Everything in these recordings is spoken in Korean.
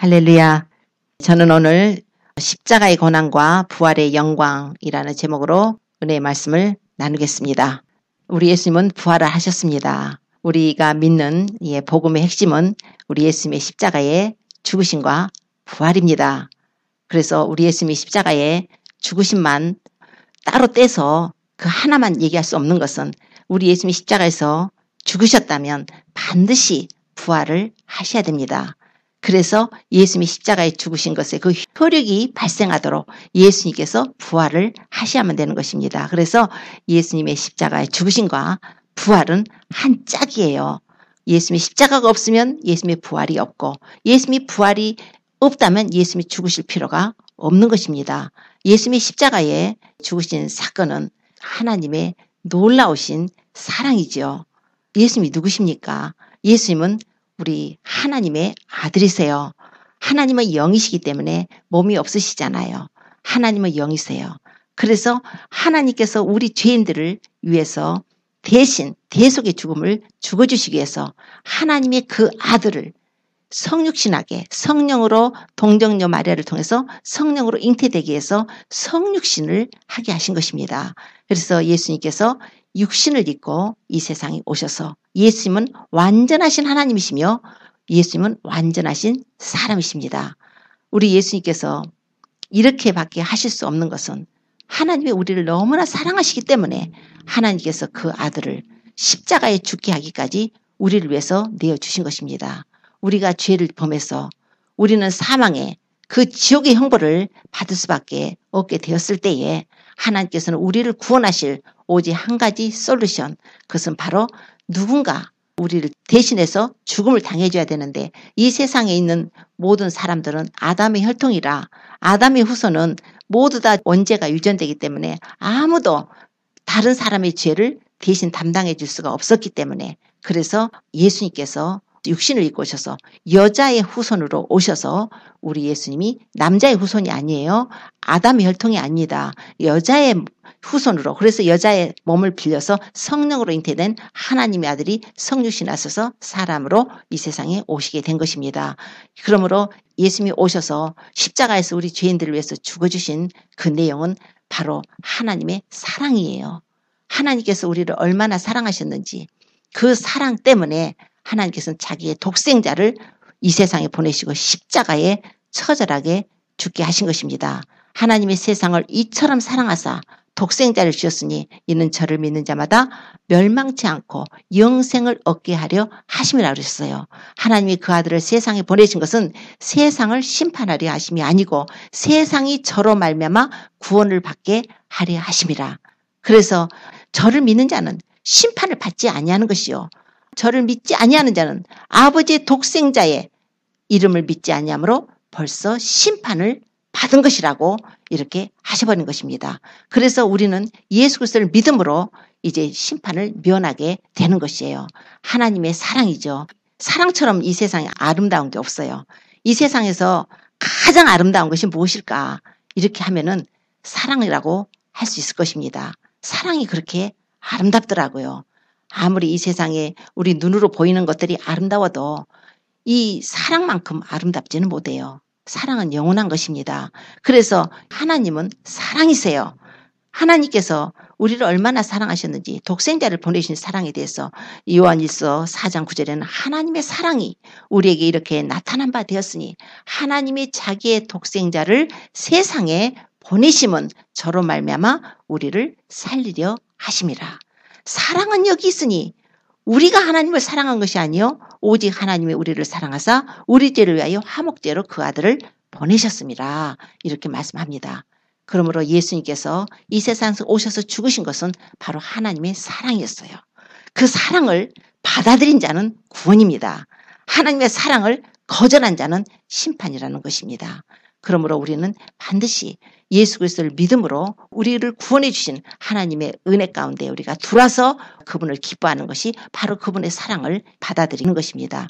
할렐루야. 저는 오늘 십자가의 고난과 부활의 영광이라는 제목으로 은혜의 말씀을 나누겠습니다. 우리 예수님은 부활을 하셨습니다. 우리가 믿는 복음의 핵심은 우리 예수님의 십자가의 죽으심과 부활입니다. 그래서 우리 예수님의 십자가의 죽으심만 따로 떼서 그 하나만 얘기할 수 없는 것은 우리 예수님이 십자가에서 죽으셨다면 반드시 부활을 하셔야 됩니다. 그래서 예수님이 십자가에 죽으신 것에 그 효력이 발생하도록 예수님께서 부활을 하셔야만 되는 것입니다. 그래서 예수님의 십자가의 죽으심과 부활은 한 짝이에요. 예수님의 십자가가 없으면 예수님의 부활이 없고 예수님의 부활이 없다면 예수님이 죽으실 필요가 없는 것입니다. 예수님의 십자가에 죽으신 사건은 하나님의 놀라우신 사랑이죠. 예수님이 누구십니까? 예수님은 우리 하나님의 아들이세요. 하나님은 영이시기 때문에 몸이 없으시잖아요. 하나님은 영이세요. 그래서 하나님께서 우리 죄인들을 위해서 대신 대속의 죽음을 죽어주시기 위해서 하나님의 그 아들을 성육신하게 성령으로 동정녀 마리아를 통해서 성령으로 잉태되기 위해서 성육신을 하게 하신 것입니다. 그래서 예수님께서 육신을 입고 이 세상에 오셔서 예수님은 완전하신 하나님이시며 예수님은 완전하신 사람이십니다. 우리 예수님께서 이렇게밖에 하실 수 없는 것은 하나님이 우리를 너무나 사랑하시기 때문에 하나님께서 그 아들을 십자가에 죽게 하기까지 우리를 위해서 내어주신 것입니다. 우리가 죄를 범해서 우리는 사망의 그 지옥의 형벌을 받을 수밖에 없게 되었을 때에 하나님께서는 우리를 구원하실 오직 한 가지 솔루션, 그것은 바로 누군가 우리를 대신해서 죽음을 당해줘야 되는데 이 세상에 있는 모든 사람들은 아담의 혈통이라 아담의 후손은 모두 다 원죄가 유전되기 때문에 아무도 다른 사람의 죄를 대신 담당해 줄 수가 없었기 때문에 그래서 예수님께서 육신을 입고 오셔서 여자의 후손으로 오셔서 우리 예수님이 남자의 후손이 아니에요. 아담의 혈통이 아닙니다. 여자의 후손으로 그래서 여자의 몸을 빌려서 성령으로 잉태된 하나님의 아들이 성육신 하셔서 사람으로 이 세상에 오시게 된 것입니다. 그러므로 예수님이 오셔서 십자가에서 우리 죄인들을 위해서 죽어주신 그 내용은 바로 하나님의 사랑이에요. 하나님께서 우리를 얼마나 사랑하셨는지 그 사랑 때문에 하나님께서는 자기의 독생자를 이 세상에 보내시고 십자가에 처절하게 죽게 하신 것입니다. 하나님의 세상을 이처럼 사랑하사 독생자를 주셨으니 이는 저를 믿는 자마다 멸망치 않고 영생을 얻게 하려 하심이라 그랬어요. 하나님이 그 아들을 세상에 보내신 것은 세상을 심판하려 하심이 아니고 세상이 저로 말미암아 구원을 받게 하려 하심이라. 그래서 저를 믿는 자는 심판을 받지 아니하는 것이요. 저를 믿지 아니하는 자는 아버지의 독생자의 이름을 믿지 아니하므로 벌써 심판을 받은 것이라고 이렇게 하셔버린 것입니다. 그래서 우리는 예수 그리스도를 믿음으로 이제 심판을 면하게 되는 것이에요. 하나님의 사랑이죠. 사랑처럼 이 세상에 아름다운 게 없어요. 이 세상에서 가장 아름다운 것이 무엇일까? 이렇게 하면은 사랑이라고 할 수 있을 것입니다. 사랑이 그렇게 아름답더라고요. 아무리 이 세상에 우리 눈으로 보이는 것들이 아름다워도 이 사랑만큼 아름답지는 못해요. 사랑은 영원한 것입니다. 그래서 하나님은 사랑이세요. 하나님께서 우리를 얼마나 사랑하셨는지 독생자를 보내신 사랑에 대해서 요한일서 4장 9절에는 하나님의 사랑이 우리에게 이렇게 나타난 바 되었으니 하나님이 자기의 독생자를 세상에 보내심은 저로 말미암아 우리를 살리려 하심이라. 사랑은 여기 있으니 우리가 하나님을 사랑한 것이 아니요 오직 하나님이 우리를 사랑하사 우리 죄를 위하여 화목제로 그 아들을 보내셨습니다. 이렇게 말씀합니다. 그러므로 예수님께서 이 세상에서 오셔서 죽으신 것은 바로 하나님의 사랑이었어요. 그 사랑을 받아들인 자는 구원입니다. 하나님의 사랑을 거절한 자는 심판이라는 것입니다. 그러므로 우리는 반드시 예수 그리스도를 믿음으로 우리를 구원해 주신 하나님의 은혜 가운데 우리가 들어와서 그분을 기뻐하는 것이 바로 그분의 사랑을 받아들이는 것입니다.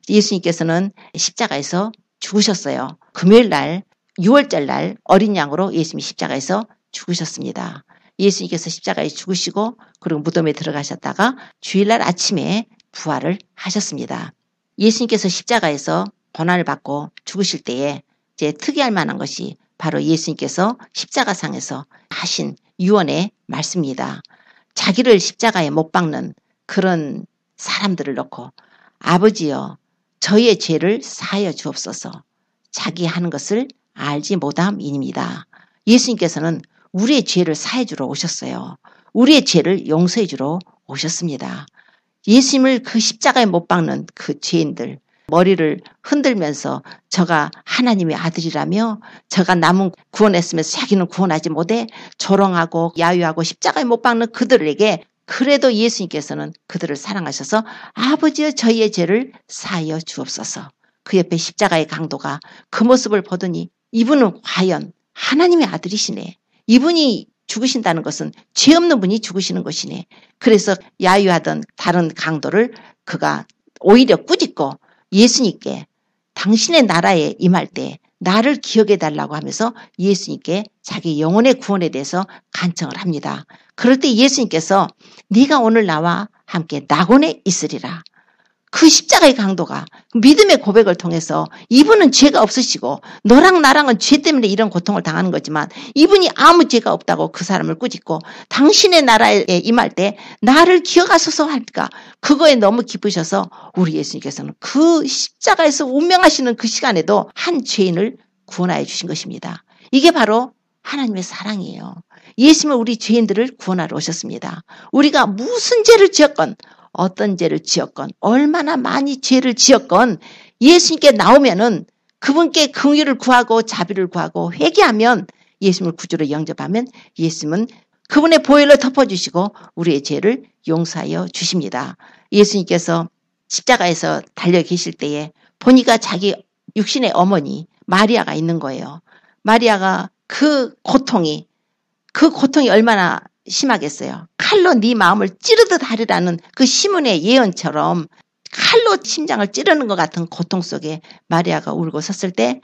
예수님께서는 십자가에서 죽으셨어요. 금요일 날 6월절 날 어린 양으로 예수님이 십자가에서 죽으셨습니다. 예수님께서 십자가에 죽으시고 그리고 무덤에 들어가셨다가 주일날 아침에 부활을 하셨습니다. 예수님께서 십자가에서 고난을 받고 죽으실 때에 이제 특이할 만한 것이 바로 예수님께서 십자가상에서 하신 유언의 말씀입니다. 자기를 십자가에 못 박는 그런 사람들을 놓고 아버지여 저희의 죄를 사하여 주옵소서. 자기 하는 것을 알지 못함이니이다. 예수님께서는 우리의 죄를 사해 주러 오셨어요. 우리의 죄를 용서해 주러 오셨습니다. 예수님을 그 십자가에 못 박는 그 죄인들 머리를 흔들면서 저가 하나님의 아들이라며 저가 남은 구원했으면서 자기는 구원하지 못해 조롱하고 야유하고 십자가에 못 박는 그들에게 그래도 예수님께서는 그들을 사랑하셔서 아버지여 저희의 죄를 사하여 주옵소서. 그 옆에 십자가의 강도가 그 모습을 보더니 이분은 과연 하나님의 아들이시네. 이분이 죽으신다는 것은 죄 없는 분이 죽으시는 것이네. 그래서 야유하던 다른 강도를 그가 오히려 꾸짖고 예수님께 당신의 나라에 임할 때 나를 기억해 달라고 하면서 예수님께 자기 영혼의 구원에 대해서 간청을 합니다. 그럴 때 예수님께서 네가 오늘 나와 함께 낙원에 있으리라. 그 십자가의 강도가 믿음의 고백을 통해서 이분은 죄가 없으시고 너랑 나랑은 죄 때문에 이런 고통을 당하는 거지만 이분이 아무 죄가 없다고 그 사람을 꾸짖고 당신의 나라에 임할 때 나를 기억하소서 할까 그거에 너무 기쁘셔서 우리 예수님께서는 그 십자가에서 운명하시는 그 시간에도 한 죄인을 구원하여 주신 것입니다. 이게 바로 하나님의 사랑이에요. 예수님은 우리 죄인들을 구원하러 오셨습니다. 우리가 무슨 죄를 지었건 어떤 죄를 지었건 얼마나 많이 죄를 지었건 예수님께 나오면은 그분께 긍휼을 구하고 자비를 구하고 회개하면 예수님을 구주로 영접하면 예수님은 그분의 보혈로 덮어주시고 우리의 죄를 용서하여 주십니다. 예수님께서 십자가에서 달려 계실 때에 보니까 자기 육신의 어머니 마리아가 있는 거예요. 마리아가 그 고통이 얼마나 심하겠어요. 칼로 네 마음을 찌르듯 하리라는 그 시문의 예언처럼 칼로 심장을 찌르는 것 같은 고통 속에 마리아가 울고 섰을 때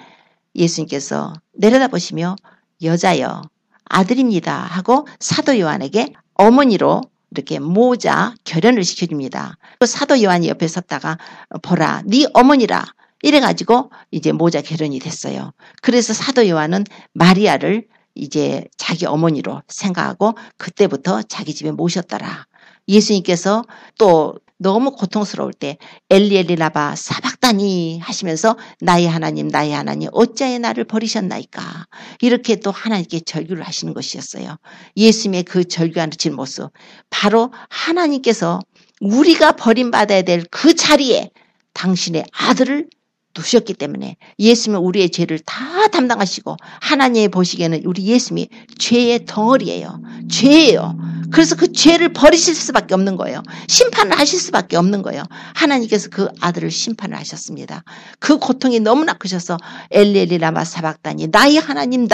예수님께서 내려다보시며 여자여 아들입니다 하고 사도 요한에게 어머니로 이렇게 모자 결연을 시켜줍니다. 사도 요한이 옆에 섰다가 보라 네 어머니라 이래가지고 이제 모자 결연이 됐어요. 그래서 사도 요한은 마리아를 이제 자기 어머니로 생각하고 그때부터 자기 집에 모셨더라. 예수님께서 또 너무 고통스러울 때 엘리 엘리 라마 사박다니 하시면서 나의 하나님 어찌하여 나를 버리셨나이까 이렇게 또 하나님께 절규를 하시는 것이었어요. 예수님의 그 절규하는 모습 바로 하나님께서 우리가 버림받아야 될 그 자리에 당신의 아들을 두셨기 때문에 예수님은 우리의 죄를 다 담당하시고 하나님이 보시기에는 우리 예수님이 죄의 덩어리예요. 죄예요. 그래서 그 죄를 버리실 수밖에 없는 거예요. 심판을 하실 수밖에 없는 거예요. 하나님께서 그 아들을 심판을 하셨습니다. 그 고통이 너무나 크셔서 엘리 엘리 라마 사박다니 나의 하나님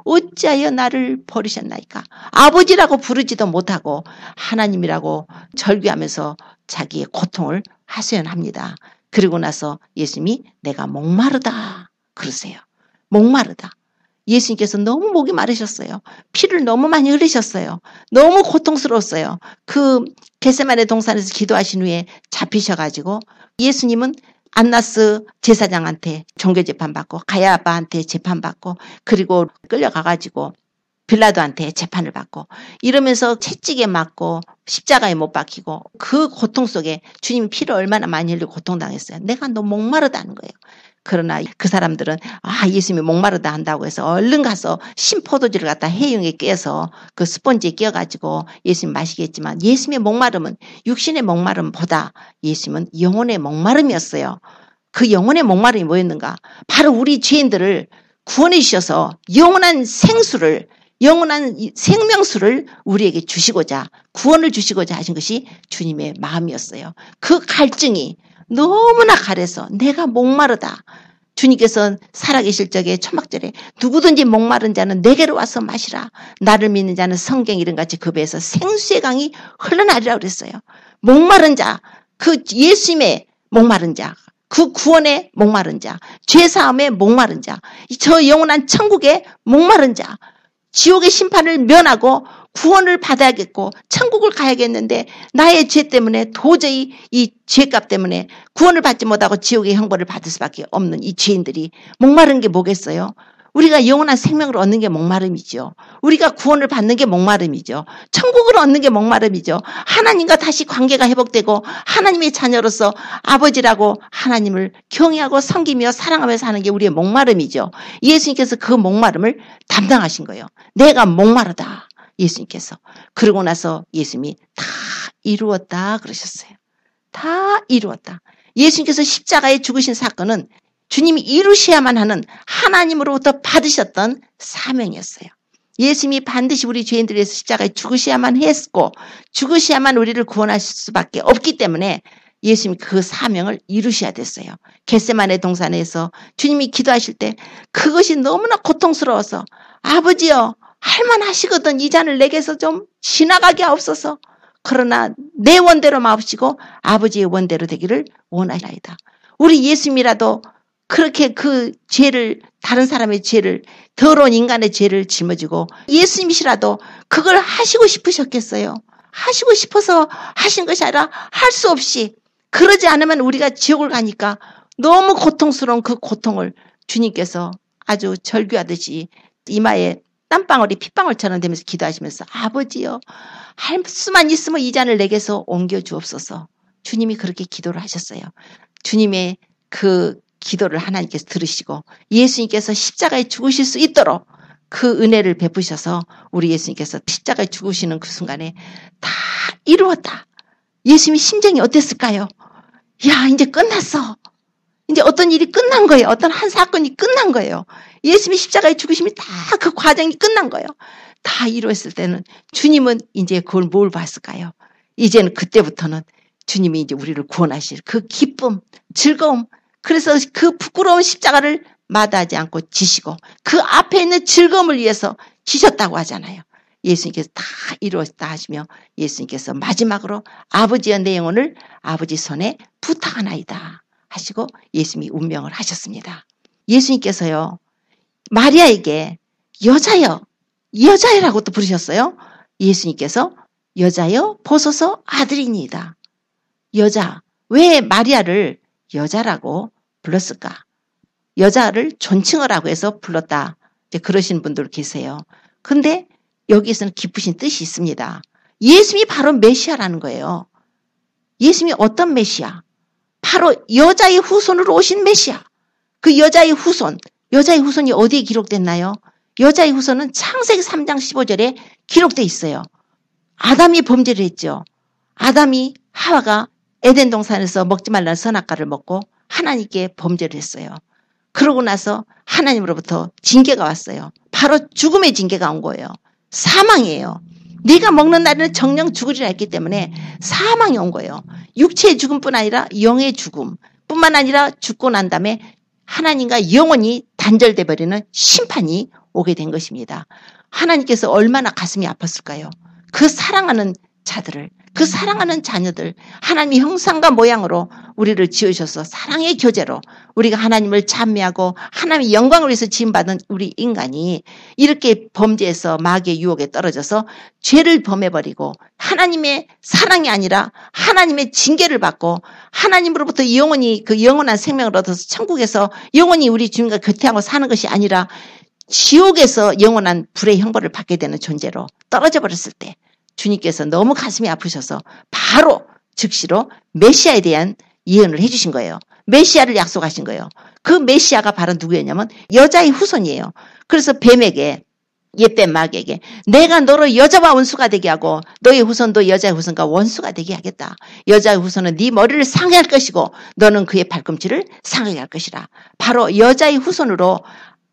어찌하여 나를 버리셨나이까. 아버지라고 부르지도 못하고 하나님이라고 절규하면서 자기의 고통을 하소연합니다. 그리고 나서 예수님이 내가 목마르다 그러세요. 목마르다. 예수님께서 너무 목이 마르셨어요. 피를 너무 많이 흘리셨어요. 너무 고통스러웠어요. 그 겟세마네 동산에서 기도하신 후에 잡히셔가지고 예수님은 안나스 제사장한테 종교재판받고 가야바한테 재판받고 그리고 끌려가가지고 빌라도한테 재판을 받고 이러면서 채찍에 맞고 십자가에 못 박히고 그 고통 속에 주님 피를 얼마나 많이 흘리고 고통당했어요. 내가 너무 목마르다는 거예요. 그러나 그 사람들은 예수님이 목마르다 한다고 해서 얼른 가서 신포도주를 갖다 해용에 깨서 그 스펀지에 끼어가지고 예수님 마시겠지만 예수님의 목마름은 육신의 목마름보다 예수님은 영혼의 목마름이었어요. 그 영혼의 목마름이 뭐였는가? 바로 우리 죄인들을 구원해 주셔서 영원한 생명수를 우리에게 주시고자 구원을 주시고자 하신 것이 주님의 마음이었어요. 그 갈증이 너무나 가려서 내가 목마르다. 주님께서 살아계실 적에 초막절에 누구든지 목마른 자는 내게로 와서 마시라. 나를 믿는 자는 성경 이름같이 그 배에서 생수의 강이 흘러나리라 그랬어요. 목마른 자, 그 예수님의 목마른 자, 그 구원의 목마른 자, 죄사함의 목마른 자, 저 영원한 천국의 목마른 자, 지옥의 심판을 면하고 구원을 받아야겠고 천국을 가야겠는데 나의 죄 때문에 도저히 이 죄값 때문에 구원을 받지 못하고 지옥의 형벌을 받을 수밖에 없는 이 죄인들이 목마른 게 뭐겠어요? 우리가 영원한 생명을 얻는 게 목마름이죠. 우리가 구원을 받는 게 목마름이죠. 천국을 얻는 게 목마름이죠. 하나님과 다시 관계가 회복되고 하나님의 자녀로서 아버지라고 하나님을 경외하고 섬기며 사랑하며 사는 게 우리의 목마름이죠. 예수님께서 그 목마름을 담당하신 거예요. 내가 목마르다. 예수님께서. 그러고 나서 예수님이 다 이루었다 그러셨어요. 다 이루었다. 예수님께서 십자가에 죽으신 사건은 주님이 이루셔야만 하는 하나님으로부터 받으셨던 사명이었어요. 예수님이 반드시 우리 죄인들을 위해서 십자가에 죽으셔야만 했고 죽으셔야만 우리를 구원하실 수밖에 없기 때문에 예수님이 그 사명을 이루셔야 됐어요. 겟세마네 동산에서 주님이 기도하실 때 그것이 너무나 고통스러워서 아버지여 할만하시거든 이 잔을 내게서 좀 지나가게 하옵소서. 그러나 내 원대로 마옵시고 아버지의 원대로 되기를 원하나이다. 우리 예수님이라도 그렇게 그 죄를 다른 사람의 죄를 더러운 인간의 죄를 짊어지고 예수님이시라도 그걸 하시고 싶으셨겠어요. 하시고 싶어서 하신 것이 아니라 할 수 없이 그러지 않으면 우리가 지옥을 가니까 너무 고통스러운 그 고통을 주님께서 아주 절규하듯이 이마에 땀방울이 핏방울처럼 되면서 기도하시면서 아버지여 할 수만 있으면 이 잔을 내게서 옮겨 주옵소서. 주님이 그렇게 기도를 하셨어요. 주님의 그 기도를 하나님께서 들으시고 예수님께서 십자가에 죽으실 수 있도록 그 은혜를 베푸셔서 우리 예수님께서 십자가에 죽으시는 그 순간에 다 이루었다. 예수님의 심정이 어땠을까요? 야 이제 끝났어. 이제 어떤 일이 끝난 거예요. 어떤 한 사건이 끝난 거예요. 예수님이 십자가에 죽으심이 다 그 과정이 끝난 거예요. 다 이루었을 때는 주님은 이제 그걸 뭘 봤을까요? 이제는 그때부터는 주님이 이제 우리를 구원하실 그 기쁨, 즐거움, 그래서 그 부끄러운 십자가를 마다하지 않고 지시고 그 앞에 있는 즐거움을 위해서 지셨다고 하잖아요. 예수님께서 다 이루었다 하시며 예수님께서 마지막으로 아버지여 내 영혼을 아버지 손에 부탁하나이다 하시고 예수님이 운명을 하셨습니다. 예수님께서요 마리아에게 여자여라고 또 부르셨어요. 예수님께서 여자여 보소서 아들이니이다. 여자, 왜 마리아를 여자라고 불렀을까? 여자를 존칭을 하고 해서 불렀다. 이제 그러신 분들 계세요. 근데 여기에서는 깊으신 뜻이 있습니다. 예수님이 바로 메시아라는 거예요. 예수님이 어떤 메시아? 바로 여자의 후손으로 오신 메시아. 그 여자의 후손이 어디에 기록됐나요? 여자의 후손은 창세기 3장 15절에 기록돼 있어요. 아담이 범죄를 했죠. 아담이 하와가 에덴 동산에서 먹지 말라는 선악과를 먹고 하나님께 범죄를 했어요. 그러고 나서 하나님으로부터 징계가 왔어요. 바로 죽음의 징계가 온 거예요. 사망이에요. 네가 먹는 날에는 정령 죽으리라 했기 때문에 사망이 온 거예요. 육체의 죽음뿐 아니라 영의 죽음뿐만 아니라 죽고 난 다음에 하나님과 영원히 단절돼 버리는 심판이 오게 된 것입니다. 하나님께서 얼마나 가슴이 아팠을까요? 그 사랑하는 자들을, 그 사랑하는 자녀들, 하나님의 형상과 모양으로 우리를 지으셔서 사랑의 교제로 우리가 하나님을 찬미하고 하나님의 영광을 위해서 지음받은 우리 인간이 이렇게 범죄해서 마귀의 유혹에 떨어져서 죄를 범해버리고 하나님의 사랑이 아니라 하나님의 징계를 받고 하나님으로부터 영원히 그 영원한 생명을 얻어서 천국에서 영원히 우리 주님과 교태하고 사는 것이 아니라 지옥에서 영원한 불의 형벌을 받게 되는 존재로 떨어져 버렸을 때 주님께서 너무 가슴이 아프셔서 바로 즉시로 메시아에 대한 예언을 해주신 거예요. 메시아를 약속하신 거예요. 그 메시아가 바로 누구였냐면 여자의 후손이에요. 그래서 뱀에게 옛뱀 마귀에게 내가 너를 여자와 원수가 되게 하고 너의 후손도 여자의 후손과 원수가 되게 하겠다. 여자의 후손은 네 머리를 상하게 할 것이고 너는 그의 발꿈치를 상하게 할 것이라. 바로 여자의 후손으로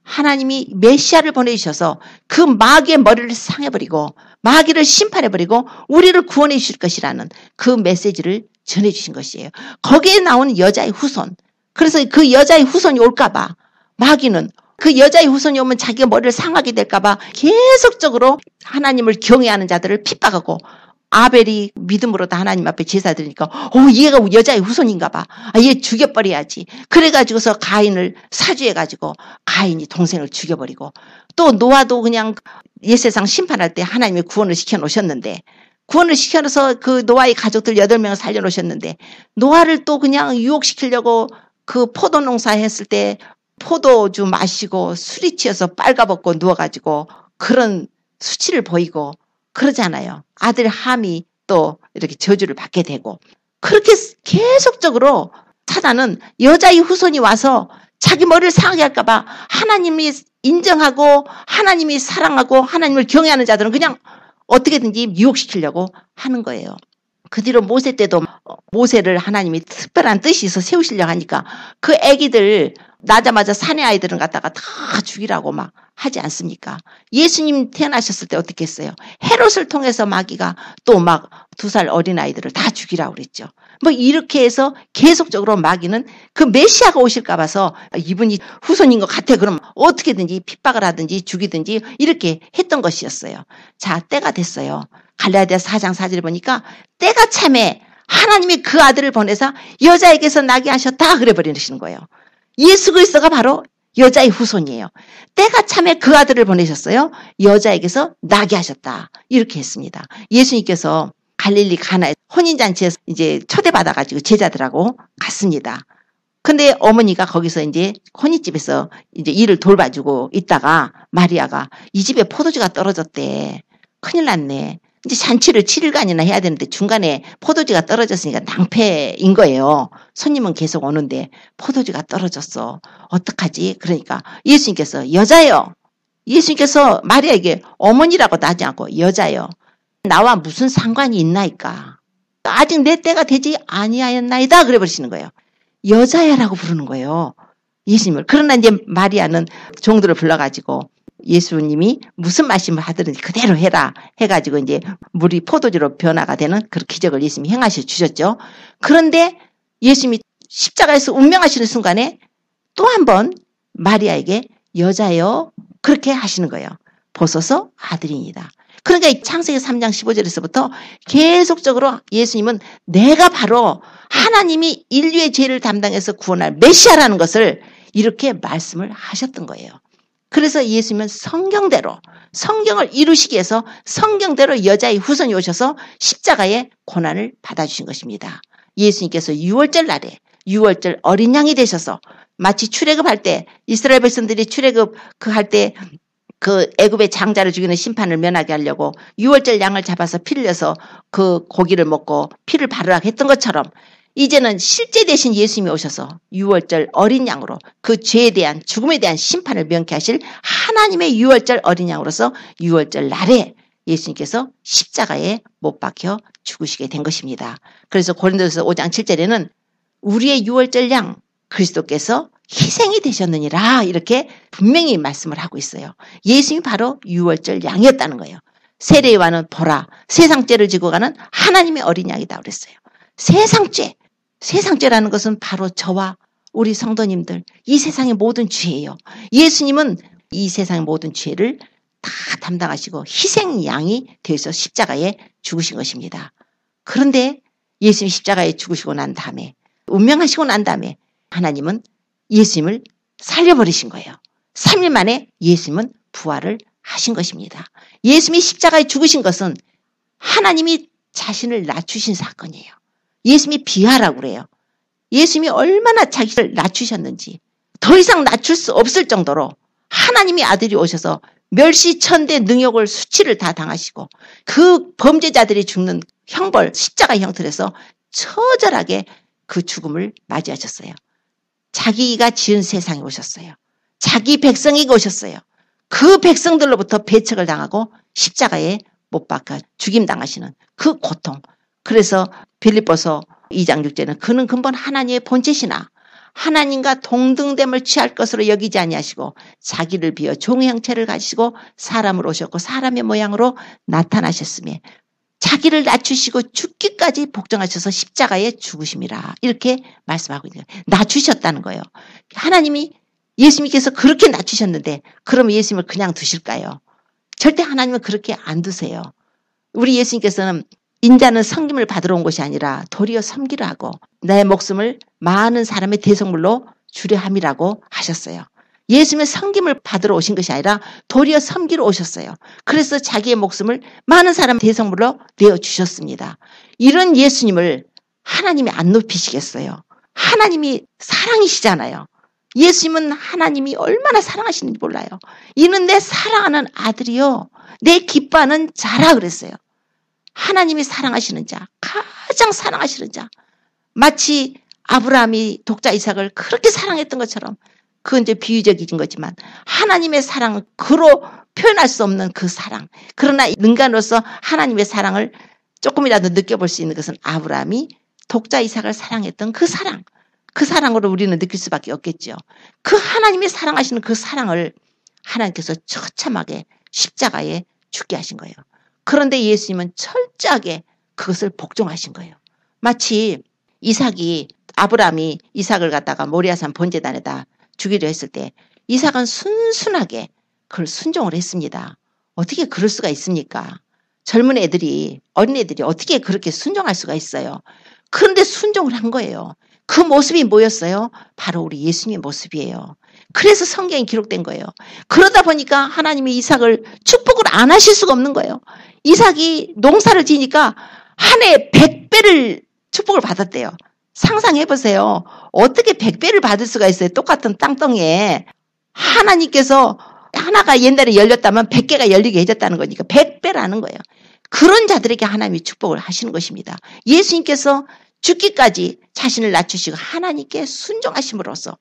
하나님이 메시아를 보내주셔서 그 마귀의 머리를 상해버리고 마귀를 심판해버리고 우리를 구원해 주실 것이라는 그 메시지를 전해주신 것이에요. 거기에 나온 여자의 후손. 그래서 그 여자의 후손이 올까봐 마귀는 그 여자의 후손이 오면 자기가 머리를 상하게 될까봐 계속적으로 하나님을 경외하는 자들을 핍박하고 아벨이 믿음으로 다 하나님 앞에 제사 드리니까 얘가 여자의 후손인가 봐. 얘 죽여버려야지. 그래가지고서 가인을 사주해가지고 가인이 동생을 죽여버리고 또 노아도 그냥 옛세상 심판할 때 하나님이 구원을 시켜놓으셨는데, 구원을 시켜서 그 노아의 가족들 8명을 살려놓으셨는데, 노아를 또 그냥 유혹시키려고 그 포도 농사 했을 때 포도주 마시고 술이 취해서 빨가벗고 누워가지고 그런 수치를 보이고 그러잖아요. 아들 함이 또 이렇게 저주를 받게 되고, 그렇게 계속적으로 사단은 여자의 후손이 와서 자기 머리를 상하게 할까봐 하나님이 인정하고 하나님이 사랑하고 하나님을 경외하는 자들은 그냥 어떻게든지 유혹시키려고 하는 거예요. 그 뒤로 모세 때도 모세를 하나님이 특별한 뜻이 있어 세우시려고 하니까 그 애기들 나자마자 사내 아이들은 갖다가 다 죽이라고 막 하지 않습니까? 예수님 태어나셨을 때 어떻게 했어요? 헤롯을 통해서 마귀가 또 막 2살 어린아이들을 다 죽이라고 그랬죠. 뭐 이렇게 해서 계속적으로 마귀는 그 메시아가 오실까 봐서 이분이 후손인 것 같아. 그럼 어떻게든지 핍박을 하든지 죽이든지 이렇게 했던 것이었어요. 자, 때가 됐어요. 갈라디아서 4장 4절에 보니까 때가 참에 하나님이 그 아들을 보내서 여자에게서 나게 하셨다 그래 버리시는 거예요. 예수 그리스도가 바로 여자의 후손이에요. 때가 참에 그 아들을 보내셨어요. 여자에게서 나게 하셨다. 이렇게 했습니다. 예수님께서 갈릴리 가나에 혼인잔치에서 이제 초대받아가지고 제자들하고 갔습니다. 근데 어머니가 거기서 이제 혼인집에서 이제 일을 돌봐주고 있다가 마리아가 이 집에 포도주가 떨어졌대. 큰일 났네. 이제 잔치를 7일간이나 해야 되는데 중간에 포도주가 떨어졌으니까 낭패인 거예요. 손님은 계속 오는데 포도주가 떨어졌어. 어떡하지? 그러니까 예수님께서 여자요. 예수님께서 마리아에게 어머니라고 하지 않고 여자요. 나와 무슨 상관이 있나이까? 아직 내 때가 되지 아니하였나이다. 그래 버리시는 거예요. 여자야라고 부르는 거예요. 예수님을. 그러나 이제 마리아는 종들을 불러가지고 예수님이 무슨 말씀을 하든지 그대로 해라 해가지고 이제 물이 포도주로 변화가 되는 그런 기적을 예수님이 행하셔 주셨죠. 그런데 예수님이 십자가에서 운명하시는 순간에 또 한 번 마리아에게 여자여 그렇게 하시는 거예요. 보소서 아들이니다. 그러니까 창세기 3장 15절에서부터 계속적으로 예수님은 내가 바로 하나님이 인류의 죄를 담당해서 구원할 메시아라는 것을 이렇게 말씀을 하셨던 거예요. 그래서 예수님은 성경대로 성경을 이루시기 위해서 성경대로 여자의 후손이 오셔서 십자가의 고난을 받아주신 것입니다. 예수님께서 6월절 날에 6월절 어린 양이 되셔서 마치 출애굽할 때 이스라엘 백성들이 출애굽 할 때 그 애굽의 장자를 죽이는 심판을 면하게 하려고 6월절 양을 잡아서 피를 내서 그 고기를 먹고 피를 바르라고 했던 것처럼 이제는 실제 대신 예수님이 오셔서 6월절 어린 양으로 그 죄에 대한 죽음에 대한 심판을 명케 하실 하나님의 6월절 어린 양으로서 6월절 날에 예수님께서 십자가에 못 박혀 죽으시게 된 것입니다. 그래서 고린도서 5장 7절에는 우리의 6월절 양 그리스도께서 희생이 되셨느니라 이렇게 분명히 말씀을 하고 있어요. 예수님이 바로 6월절 양이었다는 거예요. 세례요한은 보라 세상죄를 지고 가는 하나님의 어린 양이다 그랬어요. 세상죄라는 것은 바로 저와 우리 성도님들 이 세상의 모든 죄예요. 예수님은 이 세상의 모든 죄를 다 담당하시고 희생양이 되어서 십자가에 죽으신 것입니다. 그런데 예수님이 십자가에 죽으시고 난 다음에 운명하시고 난 다음에 하나님은 예수님을 살려버리신 거예요. 3일 만에 예수님은 부활을 하신 것입니다. 예수님이 십자가에 죽으신 것은 하나님이 자신을 낮추신 사건이에요. 예수님이 비하라고 그래요. 예수님이 얼마나 자기를 낮추셨는지 더 이상 낮출 수 없을 정도로 하나님의 아들이 오셔서 멸시천대 능욕을 수치를 다 당하시고 그 범죄자들이 죽는 형벌 십자가 형틀에서 처절하게 그 죽음을 맞이하셨어요. 자기가 지은 세상에 오셨어요. 자기 백성에게 오셨어요. 그 백성들로부터 배척을 당하고 십자가에 못 박혀 죽임당하시는 그 고통. 그래서 빌립보서 2장 6절에는 그는 근본 하나님의 본체시나 하나님과 동등됨을 취할 것으로 여기지 아니하시고 자기를 비어 종의 형체를 가지시고 사람으로 오셨고 사람의 모양으로 나타나셨으며 자기를 낮추시고 죽기까지 복종하셔서 십자가에 죽으심이라 이렇게 말씀하고 있는 거예요. 낮추셨다는 거예요. 하나님이 예수님께서 그렇게 낮추셨는데 그러면 예수님을 그냥 두실까요? 절대 하나님은 그렇게 안 두세요. 우리 예수님께서는 인자는 섬김을 받으러 온 것이 아니라 도리어 섬기려 하고 내 목숨을 많은 사람의 대성물로 주려 함이라고 하셨어요. 예수님의 섬김을 받으러 오신 것이 아니라 도리어 섬기러 오셨어요. 그래서 자기의 목숨을 많은 사람 대성물로 내어주셨습니다. 이런 예수님을 하나님이 안 높이시겠어요? 하나님이 사랑이시잖아요. 예수님은 하나님이 얼마나 사랑하시는지 몰라요. 이는 내 사랑하는 아들이요 내 기뻐하는 자라 그랬어요. 하나님이 사랑하시는 자, 가장 사랑하시는 자. 마치 아브라함이 독자 이삭을 그렇게 사랑했던 것처럼, 그건 이제 비유적인 거지만 하나님의 사랑은 그로 표현할 수 없는 그 사랑. 그러나 인간으로서 하나님의 사랑을 조금이라도 느껴볼 수 있는 것은 아브라함이 독자 이삭을 사랑했던 그 사랑. 그 사랑으로 우리는 느낄 수밖에 없겠죠. 그 하나님이 사랑하시는 그 사랑을 하나님께서 처참하게 십자가에 죽게 하신 거예요. 그런데 예수님은 철저하게 그것을 복종하신 거예요. 마치 아브라함이 이삭을 갖다가 모리아산 번제단에다 죽이려 했을 때 이삭은 순순하게 그걸 순종을 했습니다. 어떻게 그럴 수가 있습니까? 젊은 애들이, 어린애들이 어떻게 그렇게 순종할 수가 있어요? 그런데 순종을 한 거예요. 그 모습이 뭐였어요? 바로 우리 예수님의 모습이에요. 그래서 성경이 기록된 거예요. 그러다 보니까 하나님이 이삭을 축복을 안 하실 수가 없는 거예요. 이삭이 농사를 지니까 한 해에 100배를 축복을 받았대요. 상상해보세요. 어떻게 100배를 받을 수가 있어요? 똑같은 땅덩이에. 하나님께서 하나가 옛날에 열렸다면 100개가 열리게 해줬다는 거니까 100배라는 거예요. 그런 자들에게 하나님이 축복을 하시는 것입니다. 예수님께서 죽기까지 자신을 낮추시고 하나님께 순종하심으로써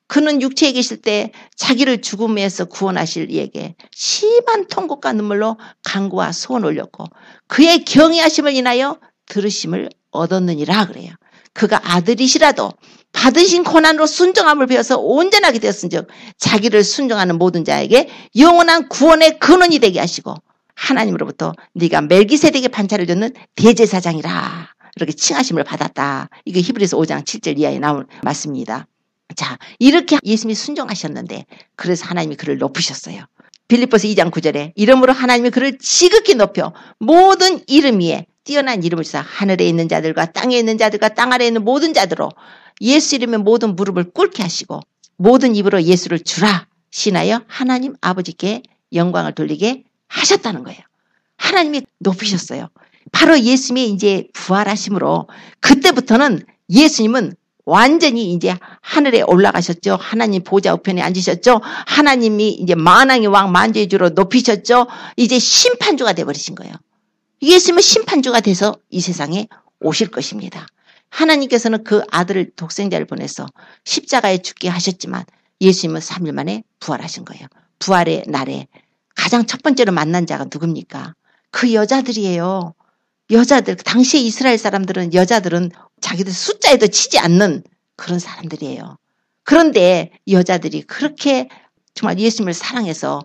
그는 육체에 계실 때 자기를 죽음에서 구원하실 이에게 심한 통곡과 눈물로 간구와 소원을 올렸고 그의 경외하심을 인하여 들으심을 얻었느니라 그래요. 그가 아들이시라도 받으신 고난으로 순종함을 배워서 온전하게 되었은즉 자기를 순종하는 모든 자에게 영원한 구원의 근원이 되게 하시고 하나님으로부터 네가 멜기세덱의 반차를 줬는 대제사장이라 이렇게 칭하심을 받았다. 이게 히브리서 5장 7절 이하에 나온 말씀입니다. 자, 이렇게 예수님이 순종하셨는데 그래서 하나님이 그를 높으셨어요. 빌립보서 2장 9절에 이름으로 하나님이 그를 지극히 높여 모든 이름 위에 뛰어난 이름을 주사 하늘에 있는 자들과 땅에 있는 자들과 땅 아래에 있는 모든 자들로 예수 이름의 모든 무릎을 꿇게 하시고 모든 입으로 예수를 주라 신하여 하나님 아버지께 영광을 돌리게 하셨다는 거예요. 하나님이 높이셨어요. 바로 예수님이 이제 부활하심으로 그때부터는 예수님은 완전히 이제 하늘에 올라가셨죠. 하나님 보좌 우편에 앉으셨죠. 하나님이 이제 만왕의 왕 만주의 주로 높이셨죠. 이제 심판주가 되어버리신 거예요. 예수님은 심판주가 돼서 이 세상에 오실 것입니다. 하나님께서는 그 아들을 독생자를 보내서 십자가에 죽게 하셨지만 예수님은 3일 만에 부활하신 거예요. 부활의 날에 가장 첫 번째로 만난 자가 누굽니까? 그 여자들이에요. 여자들, 당시에 이스라엘 사람들은 여자들은 자기들 숫자에도 치지 않는 그런 사람들이에요. 그런데 여자들이 그렇게 정말 예수님을 사랑해서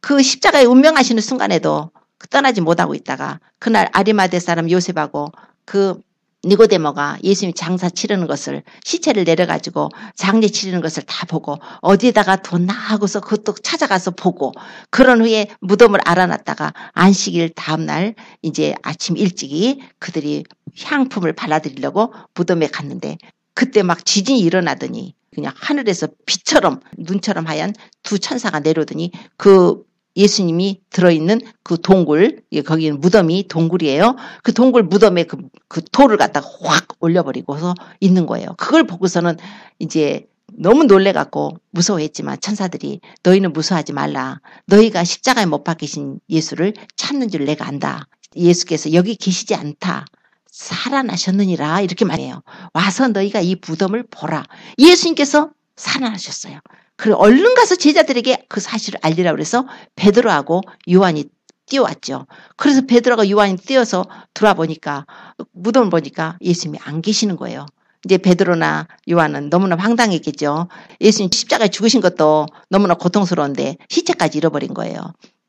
그 십자가에 운명하시는 순간에도 떠나지 못하고 있다가 그날 아리마대 사람 요셉하고 그 니고데모가 예수님이 장사 치르는 것을 시체를 내려가지고 장례 치르는 것을 다 보고 어디에다가 뒀나 하고서 그것도 찾아가서 보고 그런 후에 무덤을 알아놨다가 안식일 다음날 이제 아침 일찍이 그들이 향품을 발라드리려고 무덤에 갔는데 그때 막 지진이 일어나더니 그냥 하늘에서 빛처럼 눈처럼 하얀 두 천사가 내려오더니 그 예수님이 들어있는 그 동굴, 거기는 무덤이 동굴이에요. 그 동굴 무덤에 그 돌을 갖다가 확 올려버리고서 있는 거예요. 그걸 보고서는 이제 너무 놀래갖고 무서워했지만 천사들이 너희는 무서워하지 말라. 너희가 십자가에 못 박히신 예수를 찾는 줄 내가 안다. 예수께서 여기 계시지 않다. 살아나셨느니라 이렇게 말해요. 와서 너희가 이 무덤을 보라. 예수님께서 살아나셨어요. 그리고 얼른 가서 제자들에게 그 사실을 알리라고 그래서 베드로하고 요한이 뛰어왔죠. 그래서 베드로하고 요한이 뛰어서 돌아보니까 무덤을 보니까 예수님이 안 계시는 거예요. 이제 베드로나 요한은 너무나 황당했겠죠. 예수님 십자가에 죽으신 것도 너무나 고통스러운데 시체까지 잃어버린 거예요.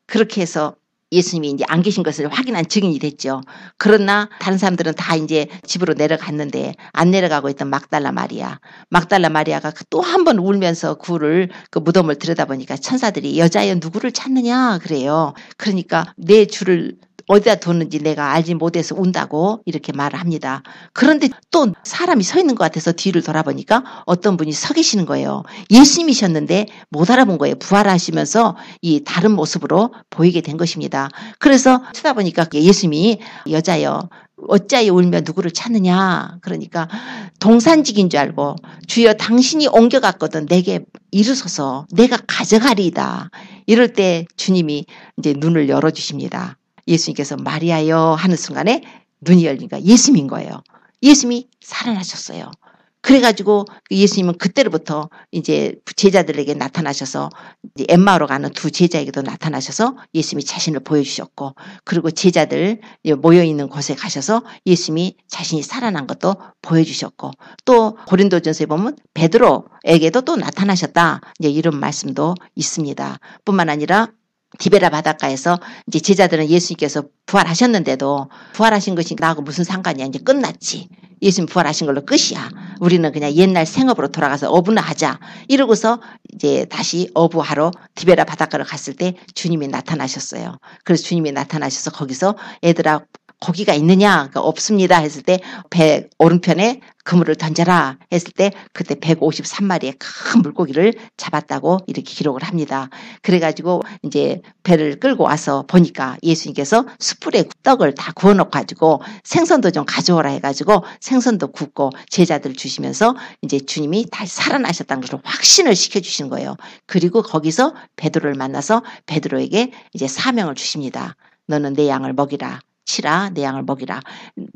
그렇게 해서 예수님이 이제 안 계신 것을 확인한 증인이 됐죠. 그러나 다른 사람들은 다 이제 집으로 내려갔는데 안 내려가고 있던 막달라 마리아가 또 한 번 울면서 그 무덤을 들여다보니까 천사들이 여자여 누구를 찾느냐 그래요. 그러니까 내 주를 어디다 뒀는지 내가 알지 못해서 운다고 이렇게 말을 합니다. 그런데 또 사람이 서 있는 것 같아서 뒤를 돌아보니까 어떤 분이 서 계시는 거예요. 예수님이셨는데 못 알아본 거예요. 부활하시면서 이 다른 모습으로 보이게 된 것입니다. 그래서 쳐다보니까 예수님이 여자여 어찌하여 울며 누구를 찾느냐. 그러니까 동산직인 줄 알고 주여 당신이 옮겨갔거든 내게 이르소서 내가 가져가리이다. 이럴 때 주님이 이제 눈을 열어주십니다. 예수님께서 마리아여 하는 순간에 눈이 열리니까 예수님인 거예요. 예수님이 살아나셨어요. 그래가지고 예수님은 그때로부터 이제 제자들에게 나타나셔서 이제 엠마오로 가는 두 제자에게도 나타나셔서 예수님이 자신을 보여주셨고, 그리고 제자들 모여있는 곳에 가셔서 예수님이 자신이 살아난 것도 보여주셨고, 또 고린도전서에 보면 베드로에게도 또 나타나셨다. 이제 이런 말씀도 있습니다. 뿐만 아니라 디베라 바닷가에서 이제 제자들은 예수님께서 부활하셨는데도 부활하신 것이 나하고 무슨 상관이야. 이제 끝났지. 예수님 부활하신 걸로 끝이야. 우리는 그냥 옛날 생업으로 돌아가서 어부나 하자. 이러고서 이제 다시 어부하러 디베라 바닷가를 갔을 때 주님이 나타나셨어요. 그래서 주님이 나타나셔서 거기서 얘들아 고기가 있느냐? 그러니까 없습니다. 했을 때 배 오른편에 그물을 던져라 했을 때 그때 153마리의 큰 물고기를 잡았다고 이렇게 기록을 합니다. 그래가지고 이제 배를 끌고 와서 보니까 예수님께서 숯불에 떡을 다 구워놓고 가지고 생선도 좀 가져오라 해가지고 생선도 굽고 제자들 주시면서 이제 주님이 다시 살아나셨다는 것을 확신을 시켜주시는 거예요. 그리고 거기서 베드로를 만나서 베드로에게 이제 사명을 주십니다. 너는 내 양을 먹이라. 치라 내 양을 먹이라.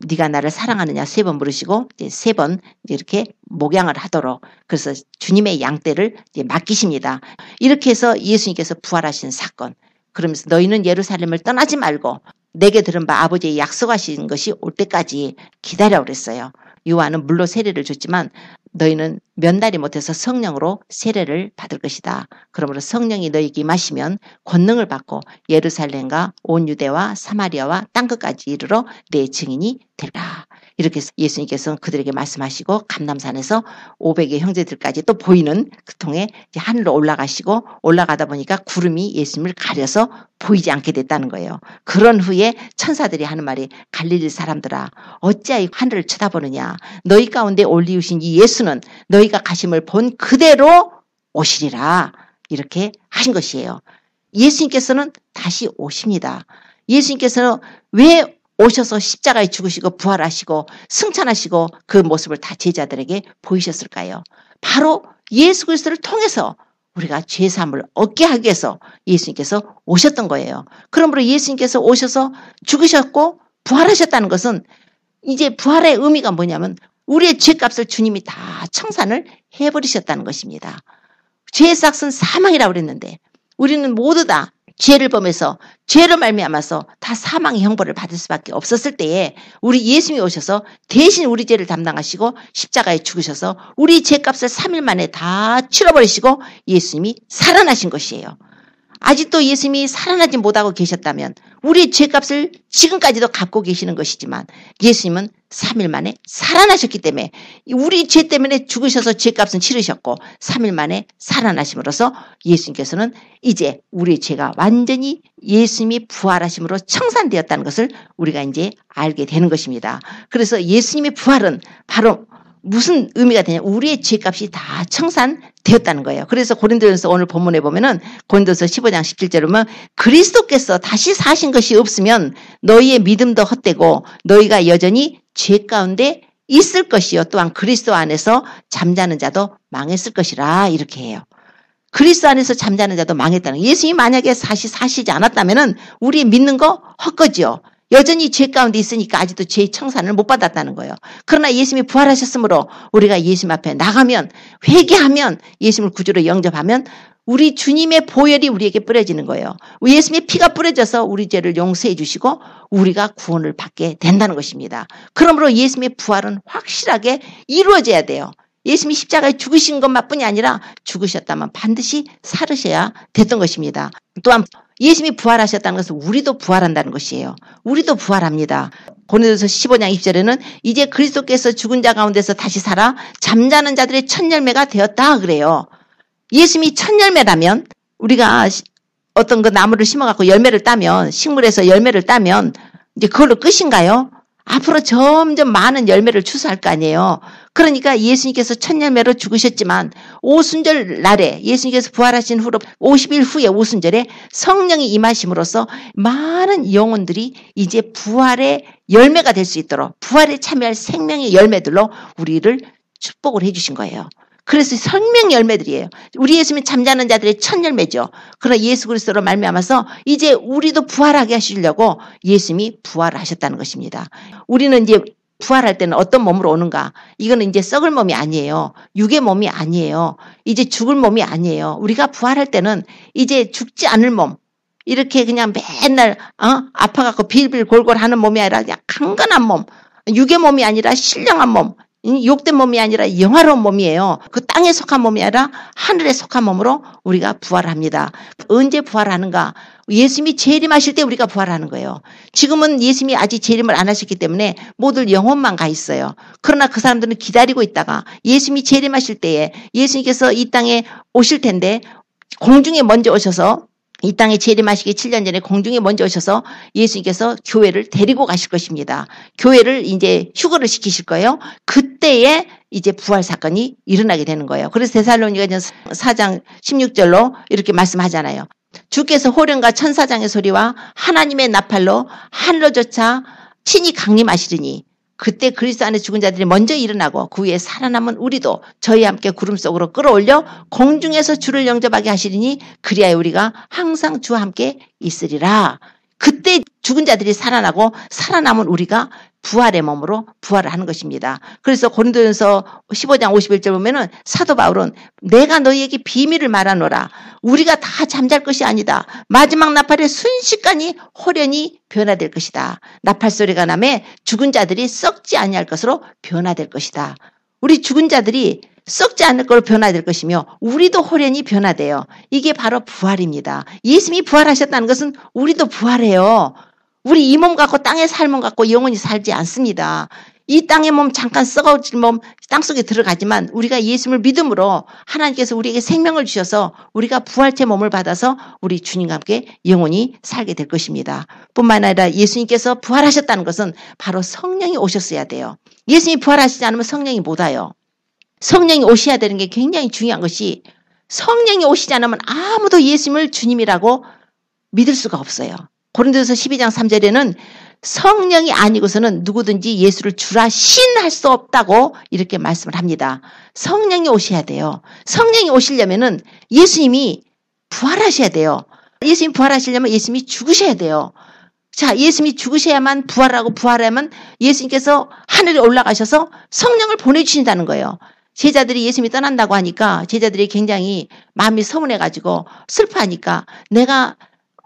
네가 나를 사랑하느냐 3번 물으시고 이제 3번 이렇게 목양을 하도록, 그래서 주님의 양떼를 이제 맡기십니다. 이렇게 해서 예수님께서 부활하신 사건. 그러면서 너희는 예루살렘을 떠나지 말고 내게 들은 바 아버지의 약속하신 것이 올 때까지 기다려 그랬어요. 요한은 물로 세례를 줬지만 너희는 면달이 못해서 성령으로 세례를 받을 것이다. 그러므로 성령이 너희에게 임하시면 권능을 받고 예루살렘과 온 유대와 사마리아와 땅끝까지 이르러 내 증인이 되라. 이렇게 해서 예수님께서 그들에게 말씀하시고 감람산에서 500의 형제들까지 또 보이는 그 통에 이제 하늘로 올라가시고, 올라가다 보니까 구름이 예수님을 가려서 보이지 않게 됐다는 거예요. 그런 후에 천사들이 하는 말이 갈릴리 사람들아 어찌하여 하늘을 쳐다보느냐. 너희 가운데 올리우신 이 예수는 너희가 가심을 본 그대로 오시리라. 이렇게 하신 것이에요. 예수님께서는 다시 오십니다. 예수님께서는 왜 오셔서 십자가에 죽으시고 부활하시고 승천하시고 그 모습을 다 제자들에게 보이셨을까요? 바로 예수 그리스도를 통해서 우리가 죄사함을 얻게 하기 위해서 예수님께서 오셨던 거예요. 그러므로 예수님께서 오셔서 죽으셨고 부활하셨다는 것은 이제 부활의 의미가 뭐냐면 우리의 죄값을 주님이 다 청산을 해버리셨다는 것입니다. 죄의 삭은 사망이라고 그랬는데 우리는 모두 다 죄를 범해서 죄로 말미암아서 다 사망의 형벌을 받을 수밖에 없었을 때에 우리 예수님이 오셔서 대신 우리 죄를 담당하시고 십자가에 죽으셔서 우리 죄값을 3일 만에 다 치러버리시고 예수님이 살아나신 것이에요. 아직도 예수님이 살아나지 못하고 계셨다면 우리의 죄값을 지금까지도 갖고 계시는 것이지만 예수님은 3일 만에 살아나셨기 때문에 우리 죄 때문에 죽으셔서 죄값은 치르셨고 3일 만에 살아나심으로써 예수님께서는 이제 우리의 죄가 완전히 예수님이 부활하심으로 청산되었다는 것을 우리가 이제 알게 되는 것입니다. 그래서 예수님의 부활은 바로 무슨 의미가 되냐? 우리의 죄값이 다 청산되었다는 거예요. 그래서 고린도전서 오늘 본문에 보면은 고린도서 15장 17절에 보면 그리스도께서 다시 사신 것이 없으면 너희의 믿음도 헛되고 너희가 여전히 죄 가운데 있을 것이요 또한 그리스도 안에서 잠자는 자도 망했을 것이라 이렇게 해요. 그리스도 안에서 잠자는 자도 망했다는 거예요. 예수님이 만약에 사시지 않았다면은 우리 믿는 거 헛거지요. 여전히 죄 가운데 있으니까 아직도 죄의 청산을 못 받았다는 거예요. 그러나 예수님이 부활하셨으므로 우리가 예수님 앞에 나가면 회개하면 예수님을 구주로 영접하면 우리 주님의 보혈이 우리에게 뿌려지는 거예요. 예수님의 피가 뿌려져서 우리 죄를 용서해 주시고 우리가 구원을 받게 된다는 것입니다. 그러므로 예수님의 부활은 확실하게 이루어져야 돼요. 예수님이 십자가에 죽으신 것만뿐이 아니라 죽으셨다면 반드시 살으셔야 됐던 것입니다. 또한 예수님이 부활하셨다는 것은 우리도 부활한다는 것이에요. 우리도 부활합니다. 고린도서 15장 20절에는 이제 그리스도께서 죽은 자 가운데서 다시 살아 잠자는 자들의 첫 열매가 되었다 그래요. 예수님이 첫 열매라면 우리가 어떤 그 나무를 심어갖고 열매를 따면, 식물에서 열매를 따면 이제 그걸로 끝인가요? 앞으로 점점 많은 열매를 추수할 거 아니에요. 그러니까 예수님께서 첫 열매로 죽으셨지만 오순절 날에 예수님께서 부활하신 후로 50일 후에 오순절에 성령이 임하심으로써 많은 영혼들이 이제 부활의 열매가 될 수 있도록 부활에 참여할 생명의 열매들로 우리를 축복을 해주신 거예요. 그래서 생명 열매들이에요. 우리 예수님은 잠자는 자들의 첫 열매죠. 그러나 예수 그리스도로 말미암아서 이제 우리도 부활하게 하시려고 예수님이 부활을 하셨다는 것입니다. 우리는 이제 부활할 때는 어떤 몸으로 오는가? 이거는 이제 썩을 몸이 아니에요. 육의 몸이 아니에요. 이제 죽을 몸이 아니에요. 우리가 부활할 때는 이제 죽지 않을 몸, 이렇게 그냥 맨날 아파갖고 빌빌 골골하는 몸이 아니라 그냥 강건한 몸, 육의 몸이 아니라 신령한 몸, 욕된 몸이 아니라 영화로운 몸이에요. 그 땅에 속한 몸이 아니라 하늘에 속한 몸으로 우리가 부활합니다. 언제 부활하는가? 예수님이 재림하실 때 우리가 부활하는 거예요. 지금은 예수님이 아직 재림을 안 하셨기 때문에 모두 영혼만 가 있어요. 그러나 그 사람들은 기다리고 있다가 예수님이 재림하실 때에 예수님께서 이 땅에 오실 텐데 공중에 먼저 오셔서 이 땅에 재림하시기 7년 전에 공중에 먼저 오셔서 예수님께서 교회를 데리고 가실 것입니다. 교회를 이제 휴거를 시키실 거예요. 그때에 이제 부활 사건이 일어나게 되는 거예요. 그래서 데살로니가전서 4장 16절로 이렇게 말씀하잖아요. 주께서 호령과 천사장의 소리와 하나님의 나팔로 하늘로조차 친히 강림하시리니 그때 그리스도 안에 죽은 자들이 먼저 일어나고 그 위에 살아남은 우리도 저희와 함께 구름 속으로 끌어올려 공중에서 주를 영접하게 하시리니 그리하여 우리가 항상 주와 함께 있으리라. 그때 죽은 자들이 살아나고 살아남은 우리가 부활의 몸으로 부활을 하는 것입니다. 그래서 고린도전서 15장 51절 보면은 사도 바울은 내가 너희에게 비밀을 말하노라. 우리가 다 잠잘 것이 아니다. 마지막 나팔에 순식간에 호련히 변화될 것이다. 나팔 소리가 나매 죽은 자들이 썩지 아니할 것으로 변화될 것이다. 우리 죽은 자들이 썩지 않을 걸로 변화될 것이며 우리도 호련히 변화돼요. 이게 바로 부활입니다. 예수님이 부활하셨다는 것은 우리도 부활해요. 우리 이 몸 갖고 땅의 삶을 갖고 영원히 살지 않습니다. 이 땅의 몸 잠깐 썩어질 몸 땅속에 들어가지만 우리가 예수님을 믿음으로 하나님께서 우리에게 생명을 주셔서 우리가 부활체 몸을 받아서 우리 주님과 함께 영원히 살게 될 것입니다. 뿐만 아니라 예수님께서 부활하셨다는 것은 바로 성령이 오셨어야 돼요. 예수님이 부활하시지 않으면 성령이 못 와요. 성령이 오셔야 되는 게 굉장히 중요한 것이 성령이 오시지 않으면 아무도 예수님을 주님이라고 믿을 수가 없어요. 고린도전서 12장 3절에는 성령이 아니고서는 누구든지 예수를 주라 신할 수 없다고 이렇게 말씀을 합니다. 성령이 오셔야 돼요. 성령이 오시려면은 예수님이 부활하셔야 돼요. 예수님이 부활하시려면 예수님이 죽으셔야 돼요. 자, 예수님이 죽으셔야만 부활하고 부활하면 예수님께서 하늘에 올라가셔서 성령을 보내주신다는 거예요. 제자들이 예수님이 떠난다고 하니까 제자들이 굉장히 마음이 서운해가지고 슬퍼하니까 내가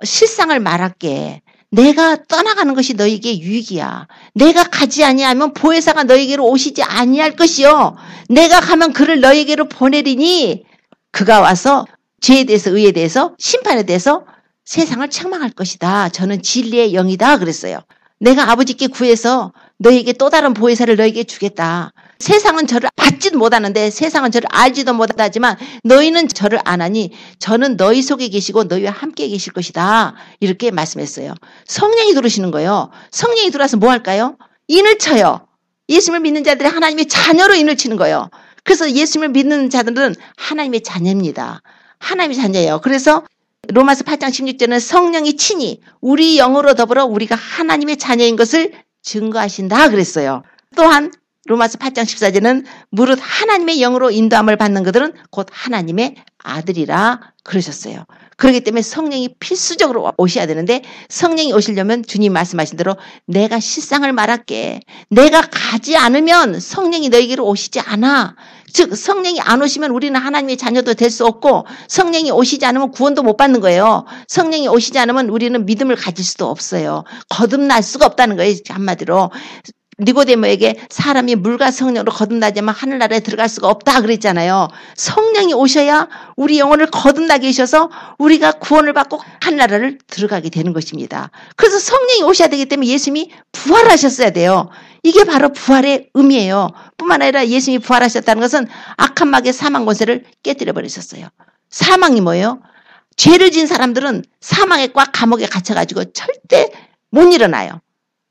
실상을 말할게. 내가 떠나가는 것이 너에게 유익이야. 내가 가지 아니하면 보혜사가 너에게로 오시지 아니할 것이요. 내가 가면 그를 너에게로 보내리니 그가 와서 죄에 대해서 의에 대해서 심판에 대해서 세상을 책망할 것이다. 저는 진리의 영이다 그랬어요. 내가 아버지께 구해서 너에게 또 다른 보혜사를 너에게 주겠다. 세상은 저를 받지도 못하는데 세상은 저를 알지도 못하지만 너희는 저를 아나니 저는 너희 속에 계시고 너희와 함께 계실 것이다. 이렇게 말씀했어요. 성령이 들어오시는 거예요. 성령이 들어와서 뭐 할까요? 인을 쳐요. 예수님을 믿는 자들이 하나님의 자녀로 인을 치는 거예요. 그래서 예수님을 믿는 자들은 하나님의 자녀입니다. 하나님의 자녀예요. 그래서 로마서 8장 16절은 성령이 친히 우리 영으로 더불어 우리가 하나님의 자녀인 것을 증거하신다 그랬어요. 또한 로마서 8장 14절은 무릇 하나님의 영으로 인도함을 받는 그들은 곧 하나님의 아들이라 그러셨어요. 그렇기 때문에 성령이 필수적으로 오셔야 되는데 성령이 오시려면 주님 말씀하신 대로 내가 실상을 말할게. 내가 가지 않으면 성령이 너에게로 오시지 않아. 즉 성령이 안 오시면 우리는 하나님의 자녀도 될 수 없고 성령이 오시지 않으면 구원도 못 받는 거예요. 성령이 오시지 않으면 우리는 믿음을 가질 수도 없어요. 거듭날 수가 없다는 거예요. 한마디로. 니고데모에게 사람이 물과 성령으로 거듭나자면 하늘나라에 들어갈 수가 없다 그랬잖아요. 성령이 오셔야 우리 영혼을 거듭나게 하셔서 우리가 구원을 받고 하늘나라를 들어가게 되는 것입니다. 그래서 성령이 오셔야 되기 때문에 예수님이 부활하셨어야 돼요. 이게 바로 부활의 의미예요. 뿐만 아니라 예수님이 부활하셨다는 것은 악한 마귀의 사망 권세를 깨뜨려 버리셨어요. 사망이 뭐예요? 죄를 지은 사람들은 사망에 꽉 감옥에 갇혀가지고 절대 못 일어나요.